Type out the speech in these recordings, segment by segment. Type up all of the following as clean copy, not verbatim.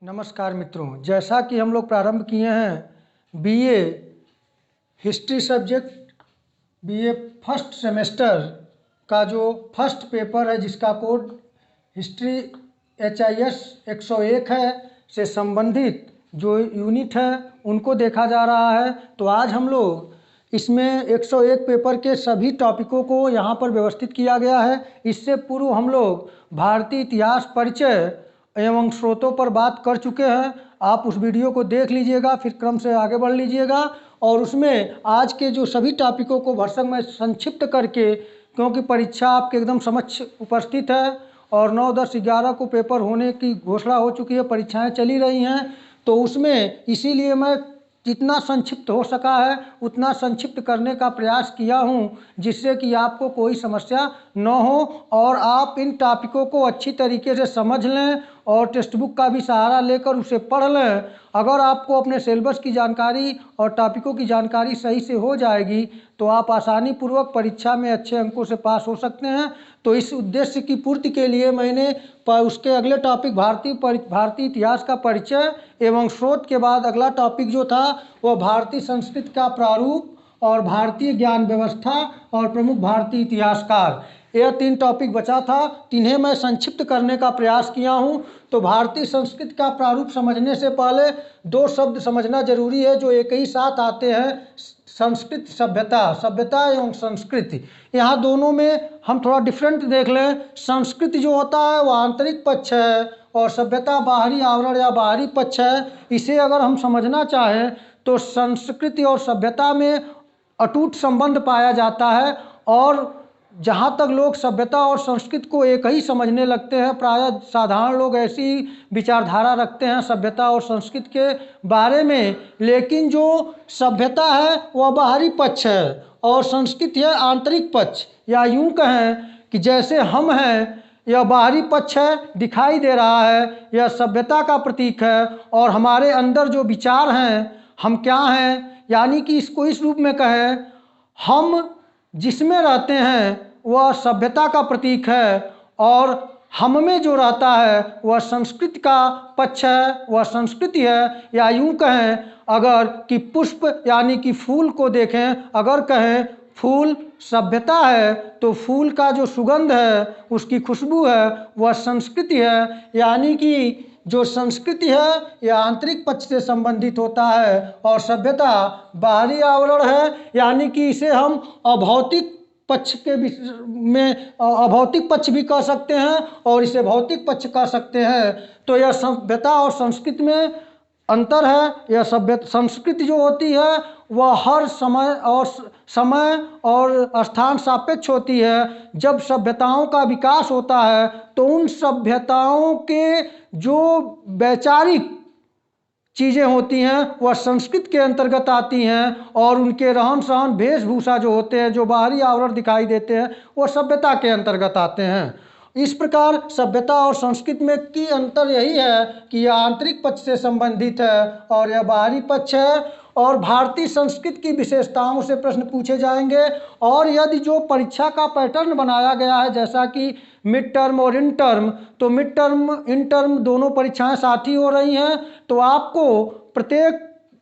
नमस्कार मित्रों, जैसा कि हम लोग प्रारंभ किए हैं BA history subject, BA first semester का जो फर्स्ट पेपर है जिसका कोड हिस्ट्री HIS 101 है से संबंधित जो यूनिट है उनको देखा जा रहा है। तो आज हम लोग इसमें 101 पेपर के सभी टॉपिकों को यहाँ पर व्यवस्थित किया गया है। इससे पूर्व हम लोग भारतीय इतिहास परिचय एवं स्रोतों पर बात कर चुके हैं। आप उस वीडियो को देख लीजिएगा, फिर क्रम से आगे बढ़ लीजिएगा और उसमें आज के जो सभी टॉपिकों को भरसक में संक्षिप्त करके, क्योंकि परीक्षा आपके एकदम समक्ष उपस्थित है और 9, 10, 11 को पेपर होने की घोषणा हो चुकी है, परीक्षाएं चली रही हैं, तो उसमें इसीलिए मैं जितना संक्षिप्त हो सका है उतना संक्षिप्त करने का प्रयास किया हूं, जिससे कि आपको कोई समस्या न हो और आप इन टॉपिकों को अच्छी तरीके से समझ लें और टेक्स्ट बुक का भी सहारा लेकर उसे पढ़ लें। अगर आपको अपने सिलेबस की जानकारी और टॉपिकों की जानकारी सही से हो जाएगी तो आप आसानी पूर्वक परीक्षा में अच्छे अंकों से पास हो सकते हैं। तो इस उद्देश्य की पूर्ति के लिए मैंने उसके अगले टॉपिक भारतीय इतिहास का परिचय एवं स्रोत के बाद अगला टॉपिक जो था वह भारतीय संस्कृति का प्रारूप और भारतीय ज्ञान व्यवस्था और प्रमुख भारतीय इतिहासकार, यह 3 टॉपिक बचा था। तिन्हें मैं संक्षिप्त करने का प्रयास किया हूं। तो भारतीय संस्कृति का प्रारूप समझने से पहले 2 शब्द समझना जरूरी है जो एक ही साथ आते हैं, संस्कृति सभ्यता एवं संस्कृति। यहाँ दोनों में हम थोड़ा डिफरेंट देख लें। संस्कृति जो होता है वह आंतरिक पक्ष है और सभ्यता बाहरी आवरण या बाहरी पक्ष है। इसे अगर हम समझना चाहें तो संस्कृति और सभ्यता में अटूट संबंध पाया जाता है और जहाँ तक लोग सभ्यता और संस्कृति को एक ही समझने लगते हैं, प्रायः साधारण लोग ऐसी विचारधारा रखते हैं सभ्यता और संस्कृति के बारे में, लेकिन जो सभ्यता है वह बाहरी पक्ष है और संस्कृति है आंतरिक पक्ष, या यूं कहें कि जैसे हम हैं यह बाहरी पक्ष है, दिखाई दे रहा है, यह सभ्यता का प्रतीक है और हमारे अंदर जो विचार हैं हम क्या हैं, यानी कि इसको इस रूप में कहें, हम जिसमें रहते हैं वह सभ्यता का प्रतीक है और हम में जो रहता है वह संस्कृति का पक्ष है, वह संस्कृति है। या यूं कहें अगर कि पुष्प यानी कि फूल को देखें, अगर कहें फूल सभ्यता है तो फूल का जो सुगंध है, उसकी खुशबू है, वह संस्कृति है। यानी कि जो संस्कृति है यह आंतरिक पक्ष से संबंधित होता है और सभ्यता बाहरी आवरण है, यानी कि इसे हम अभौतिक पक्ष के में अभौतिक पक्ष भी कह सकते हैं और इसे भौतिक पक्ष कह सकते हैं। तो यह सभ्यता और संस्कृति में अंतर है। यह संस्कृति जो होती है वह हर समय और स्थान सापेक्ष होती है। जब सभ्यताओं का विकास होता है तो उन सभ्यताओं के जो वैचारिक चीज़ें होती हैं वह संस्कृति के अंतर्गत आती हैं और उनके रहन सहन वेशभूषा जो होते हैं, जो बाहरी आवरण दिखाई देते हैं, वह सभ्यता के अंतर्गत आते हैं। इस प्रकार सभ्यता और संस्कृति में की अंतर यही है कि यह आंतरिक पक्ष से संबंधित है और यह बाहरी पक्ष है। और भारतीय संस्कृति की विशेषताओं से प्रश्न पूछे जाएंगे और यदि जो परीक्षा का पैटर्न बनाया गया है जैसा कि मिड टर्म और इन टर्म, तो मिड टर्म इन टर्म दोनों परीक्षाएं साथ ही हो रही हैं, तो आपको प्रत्येक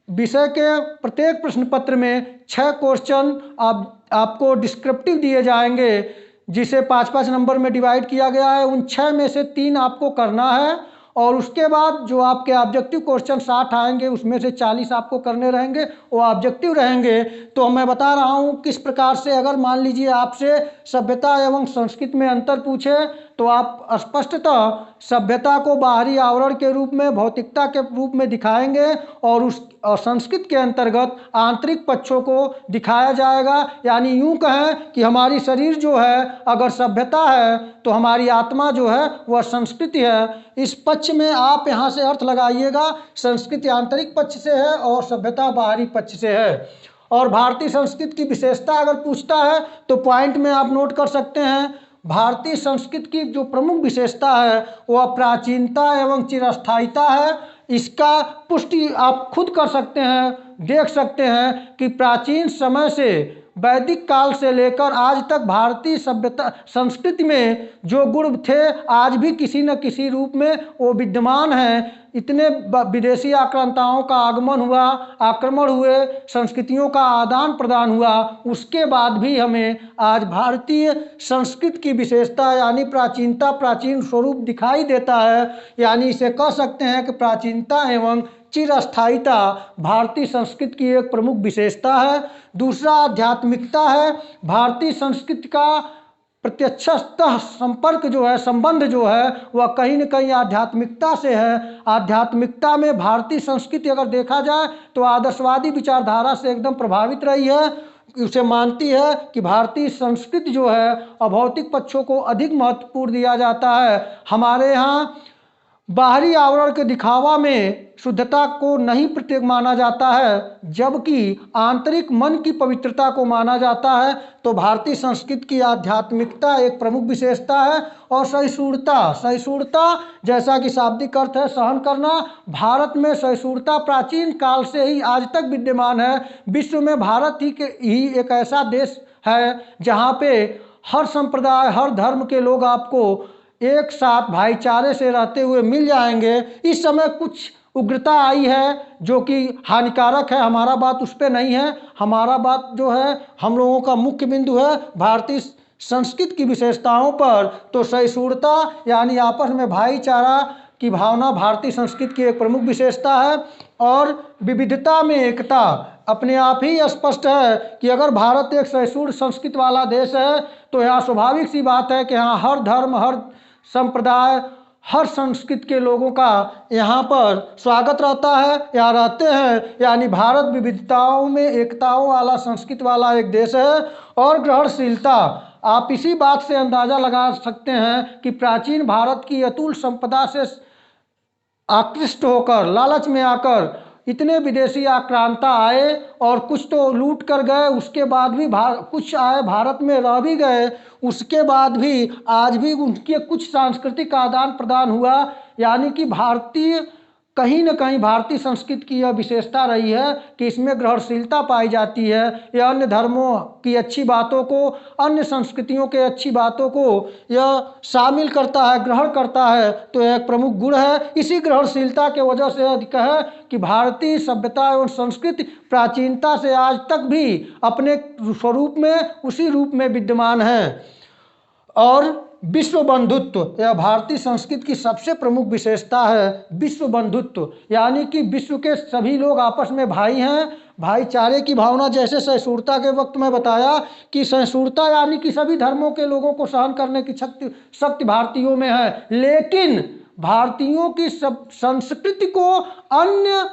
विषय के प्रत्येक प्रश्न पत्र में 6 क्वेश्चन आपको डिस्क्रिप्टिव दिए जाएंगे, जिसे 5-5 नंबर में डिवाइड किया गया है। उन 6 में से 3 आपको करना है और उसके बाद जो आपके ऑब्जेक्टिव क्वेश्चन 60 आएंगे उसमें से 40 आपको करने रहेंगे, वो ऑब्जेक्टिव रहेंगे। तो मैं बता रहा हूँ किस प्रकार से, अगर मान लीजिए आपसे सभ्यता एवं संस्कृति में अंतर पूछे तो आप स्पष्टतः सभ्यता को बाहरी आवरण के रूप में, भौतिकता के रूप में दिखाएंगे और संस्कृत के अंतर्गत आंतरिक पक्षों को दिखाया जाएगा। यानी यूं कहें कि हमारी शरीर जो है अगर सभ्यता है तो हमारी आत्मा जो है वह संस्कृति है। इस पक्ष में आप यहाँ से अर्थ लगाइएगा, संस्कृति आंतरिक पक्ष से है और सभ्यता बाहरी पक्ष से है। और भारतीय संस्कृति की विशेषता अगर पूछता है तो पॉइंट में आप नोट कर सकते हैं। भारतीय संस्कृति की जो प्रमुख विशेषता है वह प्राचीनता एवं चिरस्थायिता है। इसका पुष्टि आप खुद कर सकते हैं, देख सकते हैं कि प्राचीन समय से वैदिक काल से लेकर आज तक भारतीय सभ्यता संस्कृति में जो गुण थे आज भी किसी न किसी रूप में वो विद्यमान हैं। इतने विदेशी आक्रांताओं का आगमन हुआ, आक्रमण हुए, संस्कृतियों का आदान प्रदान हुआ, उसके बाद भी हमें आज भारतीय संस्कृति की विशेषता यानी प्राचीनता, प्राचीन स्वरूप दिखाई देता है। यानी इसे कह सकते हैं कि प्राचीनता एवं चिरस्थायिता भारतीय संस्कृति की एक प्रमुख विशेषता है। दूसरा आध्यात्मिकता है। भारतीय संस्कृति का प्रत्यक्षतः संपर्क जो है, संबंध जो है वह कहीं न कहीं आध्यात्मिकता से है। आध्यात्मिकता में भारतीय संस्कृति अगर देखा जाए तो आदर्शवादी विचारधारा से एकदम प्रभावित रही है। उसे मानती है कि भारतीय संस्कृति जो है अभौतिक पक्षों को अधिक महत्वपूर्ण दिया जाता है। हमारे यहाँ बाहरी आवरण के दिखावा में शुद्धता को नहीं प्रत्येक माना जाता है, जबकि आंतरिक मन की पवित्रता को माना जाता है। तो भारतीय संस्कृति की आध्यात्मिकता एक प्रमुख विशेषता है। और सहिष्णुता, सहिष्णुता जैसा कि शाब्दिक अर्थ है सहन करना, भारत में सहिष्णुता प्राचीन काल से ही आज तक विद्यमान है। विश्व में भारत ही एक ऐसा देश है जहाँ पे हर संप्रदाय, हर धर्म के लोग आपको एक साथ भाईचारे से रहते हुए मिल जाएंगे। इस समय कुछ उग्रता आई है जो कि हानिकारक है, हमारा बात उस पर नहीं है। हमारा बात जो है, हम लोगों का मुख्य बिंदु है भारतीय संस्कृति की विशेषताओं पर। तो सहिष्णुता यानी आपस में भाईचारा की भावना भारतीय संस्कृति की एक प्रमुख विशेषता है। और विविधता में एकता अपने आप ही स्पष्ट है कि अगर भारत एक सहिष्णु संस्कृति वाला देश है तो यहाँ स्वाभाविक सी बात है कि यहाँ हर धर्म, हर संप्रदाय, हर संस्कृति के लोगों का यहाँ पर स्वागत रहता है, यहाँ रहते हैं। यानी भारत विविधताओं में एकताओं वाला, संस्कृति वाला एक देश है। और ग्रहणशीलता, आप इसी बात से अंदाज़ा लगा सकते हैं कि प्राचीन भारत की अतुल संपदा से आकृष्ट होकर, लालच में आकर इतने विदेशी आक्रांता आए और कुछ तो लूट कर गए, उसके बाद भी कुछ आए भारत में रह भी गए, उसके बाद भी आज भी उनके कुछ सांस्कृतिक आदान प्रदान हुआ। यानी कि कहीं न कहीं भारतीय संस्कृति की यह विशेषता रही है कि इसमें ग्रहणशीलता पाई जाती है। यह अन्य धर्मों की अच्छी बातों को, अन्य संस्कृतियों के अच्छी बातों को यह शामिल करता है, ग्रहण करता है। तो यह एक प्रमुख गुण है। इसी ग्रहणशीलता के वजह से अधिक है कि भारतीय सभ्यता एवं संस्कृति प्राचीनता से आज तक भी अपने स्वरूप में, उसी रूप में विद्यमान है। और विश्व बंधुत्व, यह भारतीय संस्कृति की सबसे प्रमुख विशेषता है। विश्व बंधुत्व यानी कि विश्व के सभी लोग आपस में भाई हैं, भाईचारे की भावना। जैसे सहिष्णुता के वक्त में बताया कि सहिष्णुता यानी कि सभी धर्मों के लोगों को सहन करने की शक्ति भारतीयों में है, लेकिन भारतीयों की संस्कृति को अन्य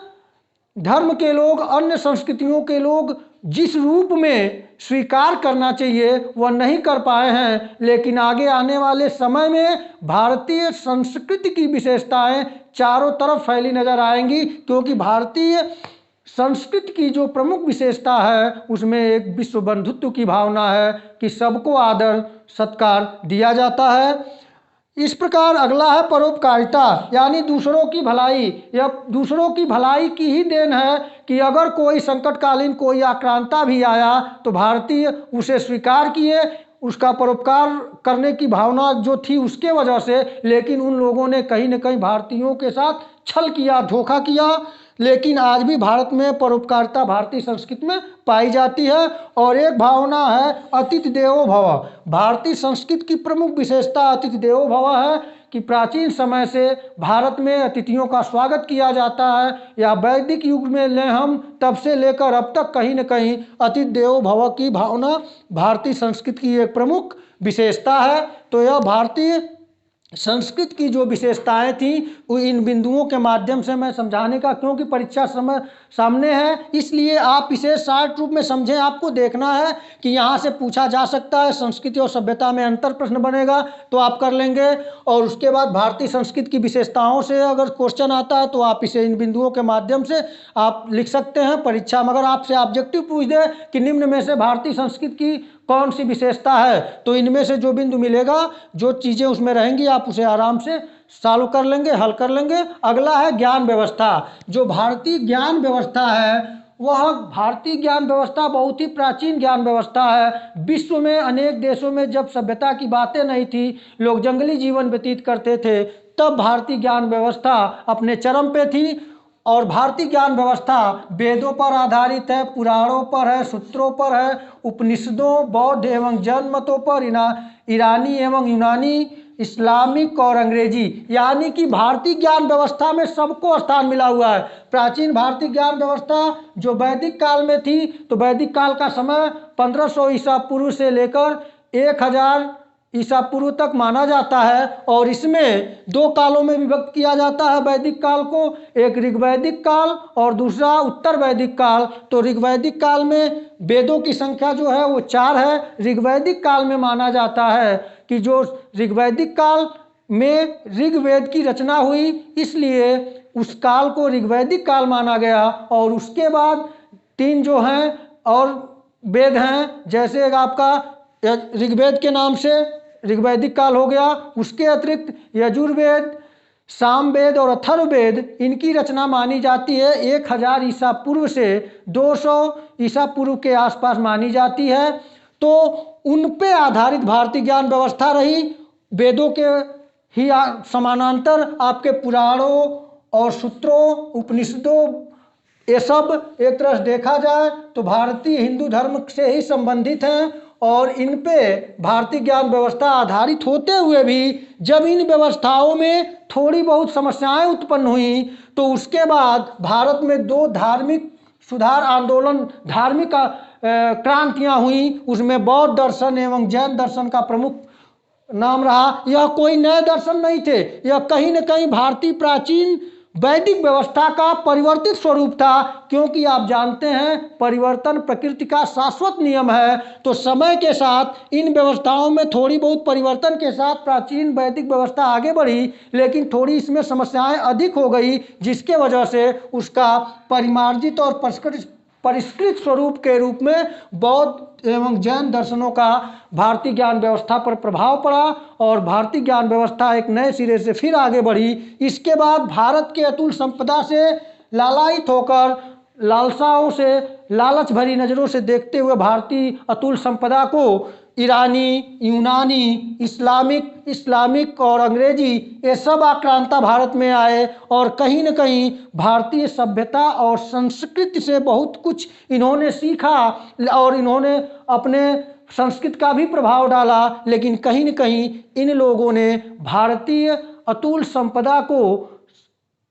धर्म के लोग, अन्य संस्कृतियों के लोग जिस रूप में स्वीकार करना चाहिए वह नहीं कर पाए हैं। लेकिन आगे आने वाले समय में भारतीय संस्कृति की विशेषताएं चारों तरफ फैली नजर आएंगी, क्योंकि भारतीय संस्कृति की जो प्रमुख विशेषता है उसमें एक विश्व बंधुत्व की भावना है कि सबको आदर सत्कार दिया जाता है। इस प्रकार अगला है परोपकारिता, यानी दूसरों की भलाई। यह दूसरों की भलाई की ही देन है कि अगर कोई संकटकालीन कोई आक्रांता भी आया तो भारतीय उसे स्वीकार किए, उसका परोपकार करने की भावना जो थी उसके वजह से। लेकिन उन लोगों ने कहीं न कहीं भारतीयों के साथ छल किया, धोखा किया। लेकिन आज भी भारत में परोपकारिता भारतीय संस्कृति में पाई जाती है। और एक भावना है अतिथि देवो भव। भारतीय संस्कृति की प्रमुख विशेषता अतिथि देवो भव है कि प्राचीन समय से भारत में अतिथियों का स्वागत किया जाता है। या वैदिक युग में लें हम, तब से लेकर अब तक कहीं न कहीं अतिथि देवो भव की भावना भारतीय संस्कृति की एक प्रमुख विशेषता है। तो यह भारतीय संस्कृत की जो विशेषताएं थी वो इन बिंदुओं के माध्यम से मैं समझाने का, क्योंकि परीक्षा समय सामने है इसलिए आप इसे शार्ट रूप में समझें। आपको देखना है कि यहाँ से पूछा जा सकता है संस्कृति और सभ्यता में अंतर प्रश्न बनेगा तो आप कर लेंगे। और उसके बाद भारतीय संस्कृति की विशेषताओं से अगर क्वेश्चन आता है तो आप इसे इन बिंदुओं के माध्यम से आप लिख सकते हैं परीक्षा में। अगर आपसे ऑब्जेक्टिव पूछ दे कि निम्न में से भारतीय संस्कृति की कौन सी विशेषता है, तो इनमें से जो बिंदु मिलेगा, जो चीज़ें उसमें रहेंगी, आप उसे आराम से सॉल्व कर लेंगे, हल कर लेंगे। अगला है ज्ञान व्यवस्था। जो भारतीय ज्ञान व्यवस्था है वह भारतीय ज्ञान व्यवस्था बहुत ही प्राचीन ज्ञान व्यवस्था है। विश्व में अनेक देशों में जब सभ्यता की बातें नहीं थी, लोग जंगली जीवन व्यतीत करते थे, तब भारतीय ज्ञान व्यवस्था अपने चरम पे थी। और भारतीय ज्ञान व्यवस्था वेदों पर आधारित है, पुराणों पर है, सूत्रों पर है, उपनिषदों, बौद्ध एवं जैन मतों पर, ईरानी एवं यूनानी, इस्लामिक और अंग्रेजी, यानी कि भारतीय ज्ञान व्यवस्था में सबको स्थान मिला हुआ है। प्राचीन भारतीय ज्ञान व्यवस्था जो वैदिक काल में थी, तो वैदिक काल का समय 1500 ईसा पूर्व से लेकर 1000 ईसा पूर्व तक माना जाता है। और इसमें दो कालों में विभक्त किया जाता है वैदिक काल को, एक ऋग्वैदिक काल और दूसरा उत्तर वैदिक काल। तो ऋग्वैदिक काल में वेदों की संख्या जो है वो 4 है। ऋग्वैदिक काल में माना जाता है कि जो ऋग्वैदिक काल में ऋग्वेद की रचना हुई, इसलिए उस काल को ऋग्वैदिक काल माना गया। और उसके बाद 3 जो हैं और वेद हैं, जैसे आपका ऋग्वेद के नाम से ऋग्वैदिक काल हो गया, उसके अतिरिक्त यजुर्वेद, सामवेद और अथर्ववेद, इनकी रचना मानी जाती है 1000 ईसा पूर्व से 200 ईसा पूर्व के आसपास मानी जाती है। तो उन पे आधारित भारतीय ज्ञान व्यवस्था रही। वेदों के ही समानांतर आपके पुराणों और सूत्रों, उपनिषदों, ये सब एक तरह से देखा जाए तो भारतीय हिंदू धर्म से ही संबंधित हैं। और इन पे भारतीय ज्ञान व्यवस्था आधारित होते हुए भी जब इन व्यवस्थाओं में थोड़ी बहुत समस्याएं उत्पन्न हुई, तो उसके बाद भारत में 2 धार्मिक सुधार आंदोलन, धार्मिक क्रांतियां हुई। उसमें बौद्ध दर्शन एवं जैन दर्शन का प्रमुख नाम रहा। यह कोई नए दर्शन नहीं थे, यह कहीं न कहीं भारतीय प्राचीन वैदिक व्यवस्था का परिवर्तित स्वरूप था। क्योंकि आप जानते हैं परिवर्तन प्रकृति का शाश्वत नियम है। तो समय के साथ इन व्यवस्थाओं में थोड़ी बहुत परिवर्तन के साथ प्राचीन वैदिक व्यवस्था आगे बढ़ी, लेकिन थोड़ी इसमें समस्याएं अधिक हो गई, जिसके वजह से उसका परिमार्जित और परिष्कृत स्वरूप के रूप में बौद्ध एवं जैन दर्शनों का भारतीय ज्ञान व्यवस्था पर प्रभाव पड़ा और भारतीय ज्ञान व्यवस्था एक नए सिरे से फिर आगे बढ़ी। इसके बाद भारत के अतुल संपदा से लालायित होकर, लालसाओं से, लालच भरी नज़रों से देखते हुए भारतीय अतुल संपदा को ईरानी, यूनानी, इस्लामिक और अंग्रेजी, ये सब आक्रांता भारत में आए और कहीं न कहीं भारतीय सभ्यता और संस्कृति से बहुत कुछ इन्होंने सीखा और इन्होंने अपने संस्कृत का भी प्रभाव डाला। लेकिन कहीं न कहीं इन लोगों ने भारतीय अतुल संपदा को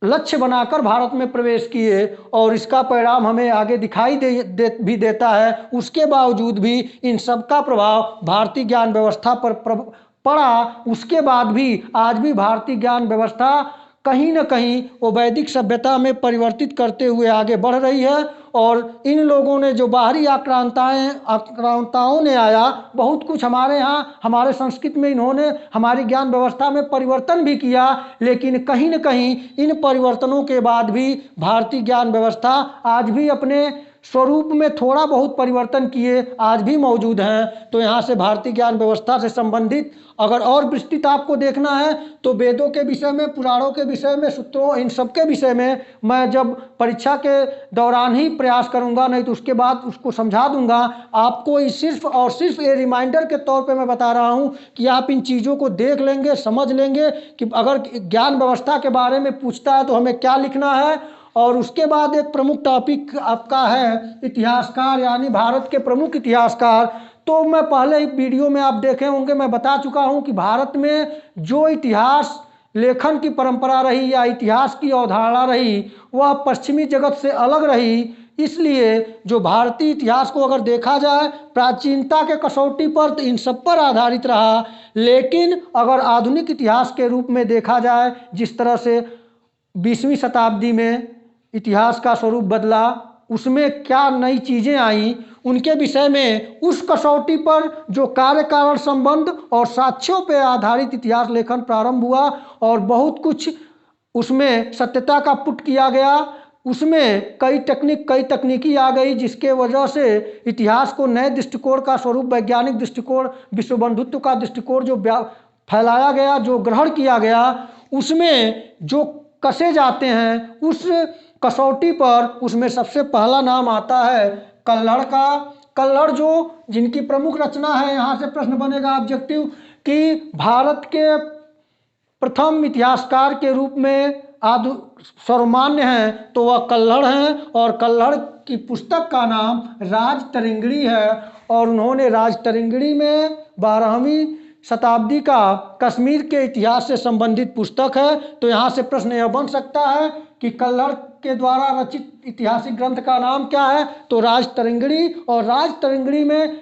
लक्ष्य बनाकर भारत में प्रवेश किए और इसका परिणाम हमें आगे दिखाई भी देता है। उसके बावजूद भी इन सब का प्रभाव भारतीय ज्ञान व्यवस्था पर पड़ा। उसके बाद भी आज भी भारतीय ज्ञान व्यवस्था कहीं न कहीं वो वैदिक सभ्यता में परिवर्तित करते हुए आगे बढ़ रही है। और इन लोगों ने जो बाहरी आक्रांताओं ने आया, बहुत कुछ हमारे यहाँ हमारे संस्कृति में इन्होंने हमारी ज्ञान व्यवस्था में परिवर्तन भी किया, लेकिन कहीं न कहीं इन परिवर्तनों के बाद भी भारतीय ज्ञान व्यवस्था आज भी अपने स्वरूप में थोड़ा बहुत परिवर्तन किए आज भी मौजूद हैं। तो यहाँ से भारतीय ज्ञान व्यवस्था से संबंधित अगर और विस्तृत आपको देखना है तो वेदों के विषय में, पुराणों के विषय में, सूत्रों, इन सब के विषय में मैं जब परीक्षा के दौरान ही प्रयास करूंगा, नहीं तो उसके बाद उसको समझा दूंगा आपको। सिर्फ और सिर्फ ये रिमाइंडर के तौर पे मैं बता रहा हूँ कि आप इन चीज़ों को देख लेंगे, समझ लेंगे कि अगर ज्ञान व्यवस्था के बारे में पूछता है तो हमें क्या लिखना है। और उसके बाद एक प्रमुख टॉपिक आपका है इतिहासकार, यानी भारत के प्रमुख इतिहासकार। तो मैं पहले ही वीडियो में आप देखे होंगे, मैं बता चुका हूं कि भारत में जो इतिहास लेखन की परंपरा रही या इतिहास की अवधारणा रही, वह पश्चिमी जगत से अलग रही। इसलिए जो भारतीय इतिहास को अगर देखा जाए प्राचीनता के कसौटी पर, तो इन सब पर आधारित रहा। लेकिन अगर आधुनिक इतिहास के रूप में देखा जाए, जिस तरह से 20वीं शताब्दी में इतिहास का स्वरूप बदला, उसमें क्या नई चीज़ें आई, उनके विषय में उस कसौटी पर जो कार्य कारण संबंध और साक्ष्यों पर आधारित इतिहास लेखन प्रारंभ हुआ और बहुत कुछ उसमें सत्यता का पुट किया गया। उसमें कई तकनीकी आ गई, जिसके वजह से इतिहास को नए दृष्टिकोण का स्वरूप, वैज्ञानिक दृष्टिकोण, विश्व बंधुत्व का दृष्टिकोण जो फैलाया गया, जो ग्रहण किया गया, उसमें जो कसे जाते हैं, उस कसौटी पर उसमें सबसे पहला नाम आता है कल्हड़ का। कल्हड़ जो जिनकी प्रमुख रचना है, यहाँ से प्रश्न बनेगा ऑब्जेक्टिव कि भारत के प्रथम इतिहासकार के रूप में आदि सर्वमान्य हैं तो वह कल्हड़ हैं। और कल्हड़ की पुस्तक का नाम राजतरंगिणी है और उन्होंने राजतरंगिणी में 12वीं शताब्दी का कश्मीर के इतिहास से संबंधित पुस्तक है। तो यहाँ से प्रश्न यह बन सकता है कि कल्हड़ के द्वारा रचित ऐतिहासिक ग्रंथ का नाम क्या है, तो राजतरंगिणी। और राजतरंगिणी में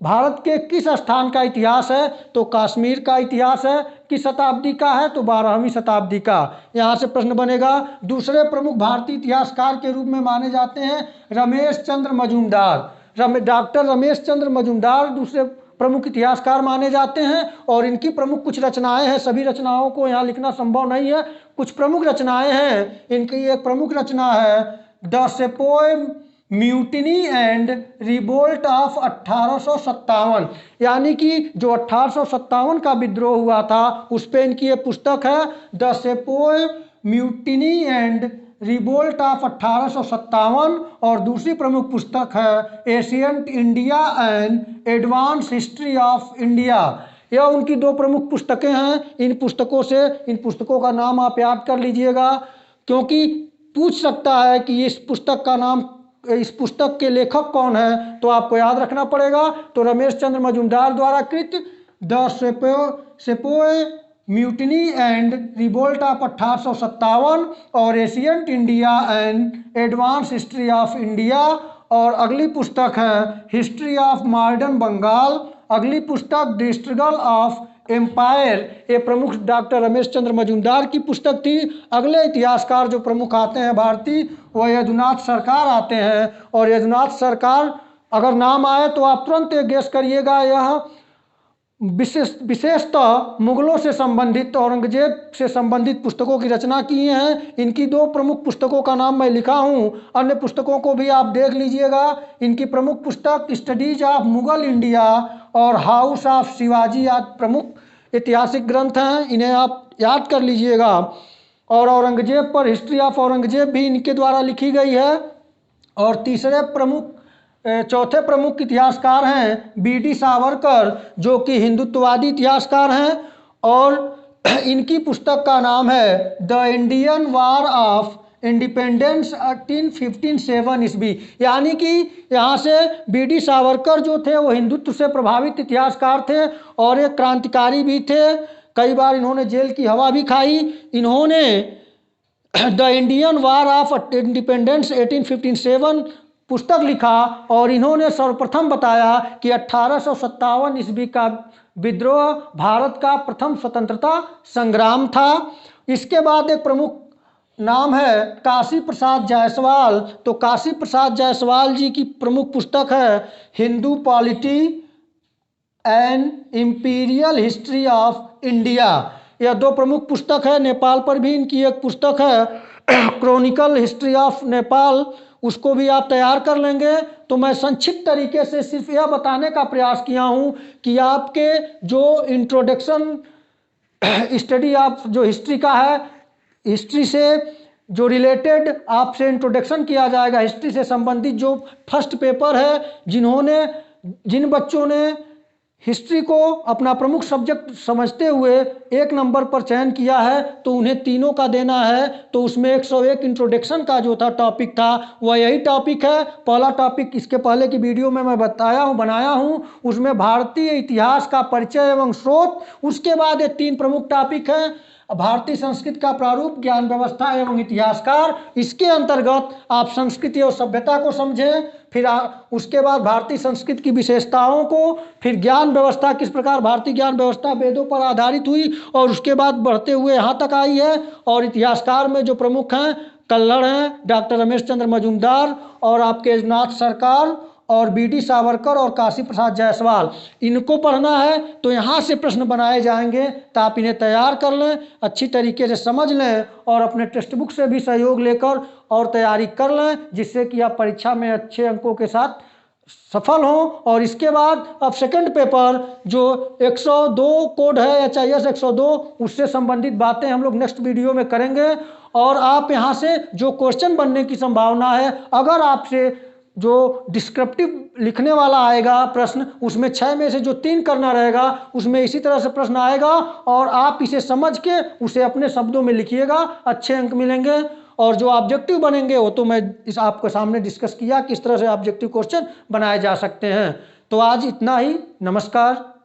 भारत के किस स्थान का इतिहास है, तो कश्मीर का इतिहास है। किस शताब्दी का है, तो 12वीं शताब्दी का। यहाँ से प्रश्न बनेगा। दूसरे प्रमुख भारतीय इतिहासकार के रूप में माने जाते हैं रमेश चंद्र मजूमदार। डॉक्टर रमेश चंद्र मजूमदार दूसरे प्रमुख इतिहासकार माने जाते हैं और इनकी प्रमुख कुछ रचनाएं हैं। सभी रचनाओं को यहाँ लिखना संभव नहीं है, कुछ प्रमुख रचनाएं हैं। इनकी एक प्रमुख रचना है the sepoy mutiny and revolt of 1857, यानी कि जो 1857 का विद्रोह हुआ था उस पे इनकी ये पुस्तक है the sepoy mutiny and revolt of 1857। और दूसरी प्रमुख पुस्तक है ancient India and advance history of India. यह उनकी दो प्रमुख पुस्तकें हैं। इन पुस्तकों का नाम आप याद कर लीजिएगा, क्योंकि पूछ सकता है कि इस पुस्तक के लेखक कौन है, तो आपको याद रखना पड़ेगा। तो रमेश चंद्र मजूमदार द्वारा कृत the sepoy mutiny and revolt of 1857 और ancient India and advance history of India. और अगली पुस्तक है हिस्ट्री ऑफ मॉडर्न बंगाल। अगली पुस्तक द स्ट्रगल ऑफ एम्पायर, ये प्रमुख डॉक्टर रमेश चंद्र मजूमदार की पुस्तक थी। अगले इतिहासकार जो प्रमुख आते हैं भारतीय, वह यदुनाथ सरकार आते हैं। और यदुनाथ सरकार अगर नाम आए तो आप तुरंत गेस करिएगा, यह विशेषतः मुगलों से संबंधित, औरंगजेब से संबंधित पुस्तकों की रचना किए हैं। इनकी दो प्रमुख पुस्तकों का नाम मैं लिखा हूँ, अन्य पुस्तकों को भी आप देख लीजिएगा। इनकी प्रमुख पुस्तक स्टडीज ऑफ मुगल इंडिया और हाउस ऑफ शिवाजी आदि प्रमुख ऐतिहासिक ग्रंथ हैं, इन्हें आप याद कर लीजिएगा। और औरंगजेब पर हिस्ट्री ऑफ औरंगजेब भी इनके द्वारा लिखी गई है। और चौथे प्रमुख इतिहासकार हैं बी.डी. सावरकर, जो कि हिंदुत्ववादी इतिहासकार हैं। और इनकी पुस्तक का नाम है the Indian war of independence 1857 ईस्वी। यानी कि यहाँ से बी.डी. सावरकर जो थे वो हिंदुत्व से प्रभावित इतिहासकार थे और एक क्रांतिकारी भी थे। कई बार इन्होंने जेल की हवा भी खाई। इन्होंने the Indian war of independence 1857 पुस्तक लिखा और इन्होंने सर्वप्रथम बताया कि 1857 ईस्वी का विद्रोह भारत का प्रथम स्वतंत्रता संग्राम था। इसके बाद एक प्रमुख नाम है काशी प्रसाद जायसवाल। तो काशी प्रसाद जायसवाल जी की प्रमुख पुस्तक है Hindu polity and imperial history of India. यह दो प्रमुख पुस्तक है। नेपाल पर भी इनकी एक पुस्तक है क्रॉनिकल हिस्ट्री ऑफ नेपाल, उसको भी आप तैयार कर लेंगे। तो मैं संक्षिप्त तरीके से सिर्फ यह बताने का प्रयास किया हूँ कि आपके जो इंट्रोडक्शन स्टडी आप जो हिस्ट्री का है, हिस्ट्री से जो रिलेटेड आपसे इंट्रोडक्शन किया जाएगा, हिस्ट्री से संबंधित जो फर्स्ट पेपर है, जिन बच्चों ने हिस्ट्री को अपना प्रमुख सब्जेक्ट समझते हुए 1 नंबर पर चयन किया है तो उन्हें तीनों का देना है। तो उसमें 101 इंट्रोडक्शन का जो था टॉपिक था वह यही टॉपिक है। पहला टॉपिक इसके पहले की वीडियो में मैं बनाया हूँ, उसमें भारतीय इतिहास का परिचय एवं स्रोत। उसके बाद ये 3 प्रमुख टॉपिक हैं, भारतीय संस्कृति का प्रारूप, ज्ञान व्यवस्था एवं इतिहासकार। इसके अंतर्गत आप संस्कृति और सभ्यता को समझें, फिर उसके बाद भारतीय संस्कृति की विशेषताओं को, फिर ज्ञान व्यवस्था किस प्रकार भारतीय ज्ञान व्यवस्था वेदों पर आधारित हुई और उसके बाद बढ़ते हुए यहाँ तक आई है। और इतिहासकार में जो प्रमुख हैं कल्हड़ हैं, डॉक्टर रमेश चंद्र मजूमदार और आपके यदुनाथ सरकार और बी.डी. सावरकर और काशी प्रसाद जायसवाल, इनको पढ़ना है। तो यहाँ से प्रश्न बनाए जाएंगे तो आप इन्हें तैयार कर लें, अच्छी तरीके से समझ लें और अपने टेक्स्ट बुक से भी सहयोग लेकर और तैयारी कर लें, जिससे कि आप परीक्षा में अच्छे अंकों के साथ सफल हों। और इसके बाद अब सेकंड पेपर जो 102 कोड है HIS 102, उससे संबंधित बातें हम लोग नेक्स्ट वीडियो में करेंगे। और आप यहाँ से जो क्वेश्चन बनने की संभावना है, अगर आपसे जो डिस्क्रिप्टिव लिखने वाला आएगा प्रश्न, उसमें 6 में से जो 3 करना रहेगा, उसमें इसी तरह से प्रश्न आएगा और आप इसे समझ के उसे अपने शब्दों में लिखिएगा, अच्छे अंक मिलेंगे। और जो ऑब्जेक्टिव बनेंगे वो तो मैं इस आपके सामने डिस्कस किया किस तरह से ऑब्जेक्टिव क्वेश्चन बनाए जा सकते हैं। तो आज इतना ही, नमस्कार।